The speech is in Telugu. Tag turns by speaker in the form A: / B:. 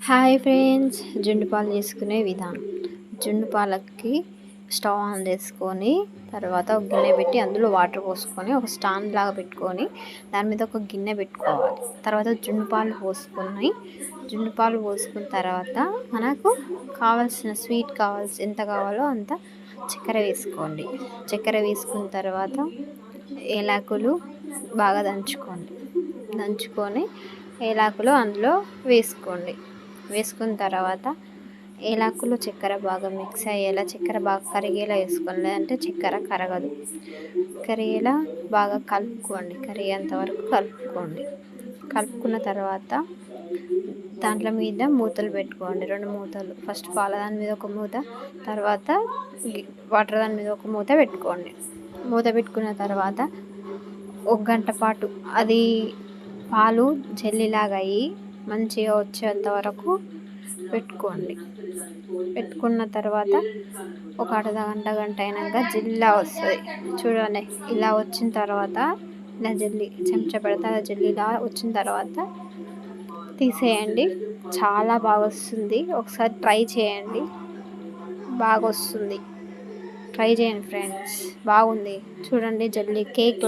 A: హాయ్ ఫ్రెండ్స్, జున్ను పాలు చేసుకునే విధానం. జున్ను పాలకి స్టవ్ ఆన్ చేసుకొని తర్వాత ఒక గిన్నె పెట్టి అందులో వాటర్ పోసుకొని ఒక స్టాండ్ లాగా పెట్టుకొని దాని మీద ఒక గిన్నె పెట్టుకోవాలి. తర్వాత జున్ను పాలు పోసుకున్న తర్వాత మనకు కావాల్సిన స్వీట్ ఎంత కావాలో అంత చక్కెర వేసుకోండి. చక్కెర వేసుకున్న తర్వాత ఏలకులు బాగా దంచుకొని ఏలకులు అందులో వేసుకున్న తర్వాత ఏలకులు చక్కెర బాగా మిక్స్ అయ్యేలా, చక్కెర బాగా కరిగేలా వేసుకోండి. లేదంటే చక్కెర కరిగేలా బాగా కరిగేంత వరకు కలుపుకున్న తర్వాత దాంట్లో మీద మూతలు పెట్టుకోండి. 2 మూతలు, ఫస్ట్ పాల దాని మీద ఒక మూత, తర్వాత వాటర్ దాని మీద ఒక మూత పెట్టుకోండి. మూత పెట్టుకున్న తర్వాత 1 గంట పాటు అది పాలు జెల్లీలాగా అయ్యి మంచిగా వచ్చేంత వరకు పెట్టుకున్న తర్వాత ఒక గంట అయినాక జిల్లా వస్తుంది చూడండి. ఇలా వచ్చిన తర్వాత ఇలా జెల్లీ చెంచా పెడితే జెల్లీలా వచ్చిన తర్వాత తీసేయండి. చాలా బాగా వస్తుంది. ఒకసారి ట్రై చేయండి, బాగా వస్తుంది. ట్రై చేయండి ఫ్రెండ్స్, బాగుంది చూడండి. Jelly cake